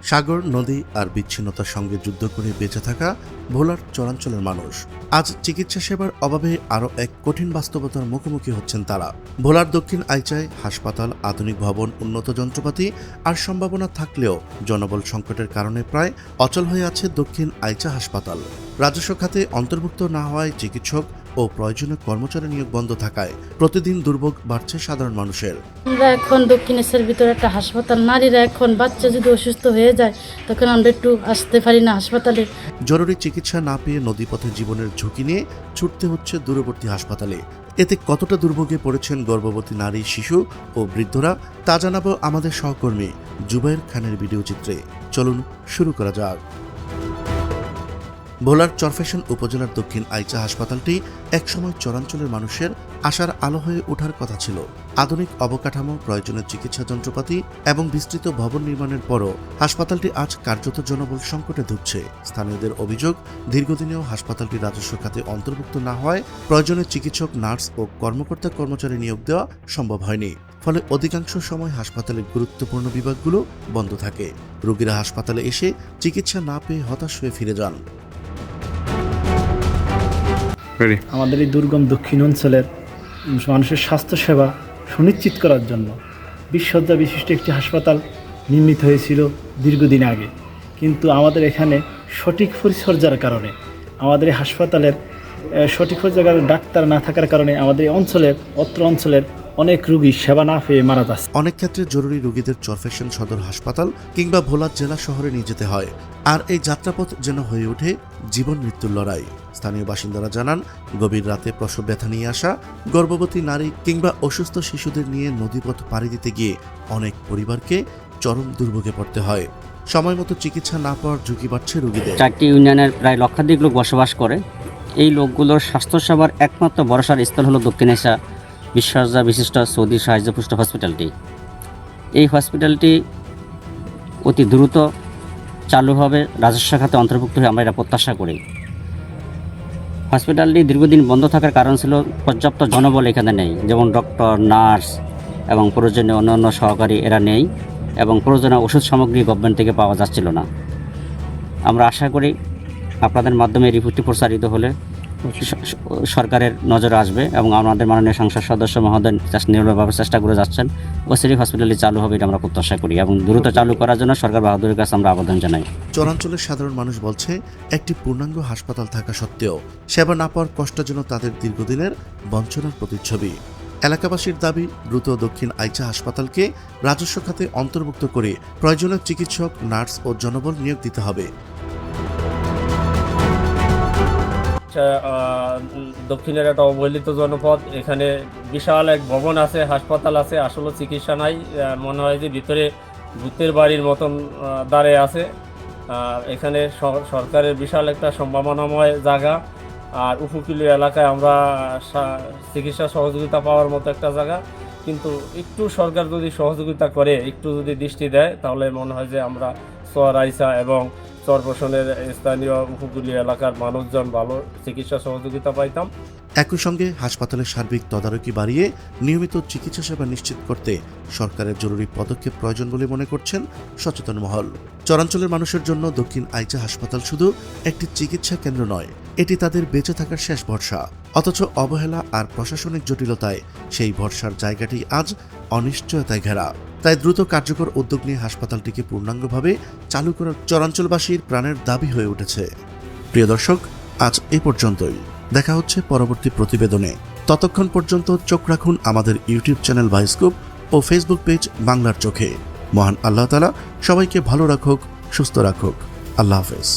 সাগর, নদী আর বিচ্ছিন্নতার সঙ্গে যুদ্ধ করে বেঁচে থাকা ভোলার চরাঞ্চলের মানুষ আজ চিকিৎসা সেবার অভাবে আরও এক কঠিন বাস্তবতার মুখোমুখি হচ্ছেন তারা। ভোলার দক্ষিণ আইচায় হাসপাতাল, আধুনিক ভবন, উন্নত যন্ত্রপাতি আর সম্ভাবনা থাকলেও জনবল সংকটের কারণে প্রায় অচল হয়ে আছে দক্ষিণ আইচা হাসপাতাল। রাজস্ব খাতে অন্তর্ভুক্ত না হওয়ায় চিকিৎসক ও প্রয়োজনীয় কর্মচারী নিয়োগ বন্ধ থাকায় প্রতিদিন দুর্ভোগ বাড়ছে সাধারণ মানুষের। আমরা এখন দক্ষিণেশ্বর ভিতরে একটা হাসপাতাল, নারীরা এখন বাচ্চা যদি অসুস্থ হয়ে যায় তখন আমরা একটু আসতে পারি না হাসপাতালে। জরুরি চিকিৎসা না পেয়ে নদীপথে জীবনের ঝুঁকি নিয়ে ছুটতে হচ্ছে দূরবর্তী হাসপাতালে। এতে কতটা দুর্ভোগে পড়েছেন গর্ভবতী নারী, শিশু ও বৃদ্ধরা তা জানাবো আমাদের সহকর্মী জুবায়ের খানের ভিডিও চিত্রে। চলুন শুরু করা যাক। ভোলার চরফ্যাশন উপজেলার দক্ষিণ আইচা হাসপাতালটি একসময় চরাঞ্চলের মানুষের আশার আলো হয়ে ওঠার কথা ছিল। আধুনিক অবকাঠামো, প্রয়োজনীয় চিকিৎসা যন্ত্রপাতি এবং বিস্তৃত ভবন নির্মাণের পরও হাসপাতালটি আজ কার্যত জনবল সংকটে ধুঁকছে। স্থানীয়দের অভিযোগ, দীর্ঘদিনেও হাসপাতালটি রাজস্ব খাতে অন্তর্ভুক্ত না হওয়ায় প্রয়োজনীয় চিকিৎসক, নার্স ও কর্মকর্তা-কর্মচারী নিয়োগ দেওয়া সম্ভব হয়নি। ফলে অধিকাংশ সময় হাসপাতালের গুরুত্বপূর্ণ বিভাগগুলো বন্ধ থাকে। রোগীরা হাসপাতালে এসে চিকিৎসা না পেয়ে হতাশ হয়ে ফিরে যান। আমাদের এই দুর্গম দক্ষিণ অঞ্চলের মানুষের স্বাস্থ্যসেবা সুনিশ্চিত করার জন্য 20 শয্যা বিশিষ্ট একটি হাসপাতাল নির্মিত হয়েছিল দীর্ঘদিন আগে। কিন্তু আমাদের এখানে সঠিক পরিচর্যার কারণে, আমাদের এই হাসপাতালের সঠিক পরিচর্যার ডাক্তার না থাকার কারণে আমাদের অত্র অঞ্চলের অনেক রোগী সেবা না পেয়ে মারা যাচ্ছে। অনেক ক্ষেত্রে জরুরি রোগীদের চরফ্যাশন সদর হাসপাতাল কিংবা ভোলা জেলা শহরে নিয়ে যেতে হয়। আর এই যাত্রাপথ যেন হয়ে ওঠে জীবন মৃত্যুর লড়াই। স্থানীয় বাসিন্দারা জানান, গভীর রাতে প্রসব ব্যথা নিয়ে আসা গর্ভবতী নারী কিংবা অসুস্থ শিশুদের নিয়ে নদীপথ পাড়ি দিতে গিয়ে অনেক পরিবারকে চরম দুর্ভোগে পড়তে হয়। সময় মতো চিকিৎসা না পাওয়ার ঝুঁকি বাড়ছে রোগীদের। 4টি ইউনিয়নের প্রায় লক্ষাধিক লোক বসবাস করে। এই লোকগুলোর স্বাস্থ্যসেবার একমাত্র ভরসার স্থল হলো দক্ষিণ এশিয়া 20 শয্যা বিশিষ্ট সৌদি সাহায্যপুষ্ট হসপিটালটি। এই হসপিটালটি অতি দ্রুত চালু হবে, রাজস্ব খাতে অন্তর্ভুক্ত হয়ে আমরা এটা প্রত্যাশা করি। হসপিটালটি দীর্ঘদিন বন্ধ থাকার কারণ ছিল পর্যাপ্ত জনবল এখানে নেই, যেমন ডক্টর, নার্স এবং প্রয়োজনীয় অন্যান্য সহকারী এরা নেই, এবং প্রয়োজনীয় ওষুধ সামগ্রী গভর্নমেন্ট থেকে পাওয়া যাচ্ছিল না। আমরা আশা করি আপনাদের মাধ্যমে রিপোর্টটি প্রচারিত হলে সরকারের নজরে আসবে এবং আমাদের মাননীয় সংসদ সদস্য মহোদয় নিরলসভাবে চেষ্টা করে যাচ্ছেন। ওসিডি হসপিটালে চালু হবে এটা আমরা প্রত্যাশা করি এবং দ্রুত চালু করার জন্য সরকার বাহাদুরের কাছে আমরা আবেদন জানাই। চরাঞ্চলের সাধারণ মানুষ বলছে, একটি পূর্ণাঙ্গ হাসপাতাল থাকা সত্ত্বেও সেবা না পাওয়ার কষ্ট যেন তাদের দীর্ঘদিনের বঞ্চনার প্রতিচ্ছবি। এলাকাবাসীর দাবি, দ্রুত দক্ষিণ আইচা হাসপাতালকে রাজস্ব খাতে অন্তর্ভুক্ত করে প্রয়োজনীয় চিকিৎসক, নার্স ও জনবল নিয়োগ দিতে হবে। দক্ষিণের একটা অবহেলিত জনপদ, এখানে বিশাল এক ভবন আছে, হাসপাতাল আছে, আসলে চিকিৎসা নাই। মনে হয় যে ভিতরে ভূতের বাড়ির মতন দাঁড়িয়ে আছে। এখানে সরকারের বিশাল একটা সম্ভাবনাময় জায়গা, আর উপকূলীয় এলাকায় আমরা চিকিৎসা সহযোগিতা পাওয়ার মতো একটা জায়গা। কিন্তু একটু সরকার যদি সহযোগিতা করে, একটু যদি দৃষ্টি দেয়, তাহলে মনে হয় যে আমরা চর আইচা এবং চরফ্যাশনের স্থানীয় উপকূলীয় এলাকার মানুষজন ভালো চিকিৎসা সহযোগিতা পাইতাম। একই সঙ্গে হাসপাতালের সার্বিক তদারকি বাড়িয়ে নিয়মিত চিকিৎসা সেবা নিশ্চিত করতে সরকারের জরুরি পদক্ষেপ প্রয়োজন বলে মনে করছেন সচেতন মহল। চরাঞ্চলের মানুষের জন্য দক্ষিণ আইচা হাসপাতাল শুধু একটি চিকিৎসা কেন্দ্র নয়, এটি তাদের বেঁচে থাকার শেষ ভরসা। অথচ অবহেলা আর প্রশাসনিক জটিলতায় সেই ভরসার জায়গাটি আজ অনিশ্চয়তায় ঘেরা। তাই দ্রুত কার্যকর উদ্যোগ নিয়ে হাসপাতালটিকে পূর্ণাঙ্গভাবে চালু করার চরাঞ্চলবাসীর প্রাণের দাবি হয়ে উঠেছে। প্রিয় দর্শক, আজ এই পর্যন্তই। দেখা হচ্ছে পরবর্তী প্রতিবেদনে। ততক্ষণ পর্যন্ত চোখ রাখুন আমাদের ইউটিউব চ্যানেল বায়োস্কোপ ও ফেসবুক পেজ বাংলার চোখে। মহান আল্লাহ তাআলা সবাইকে ভালো রাখুক, সুস্থ রাখুক। আল্লাহ হাফেজ।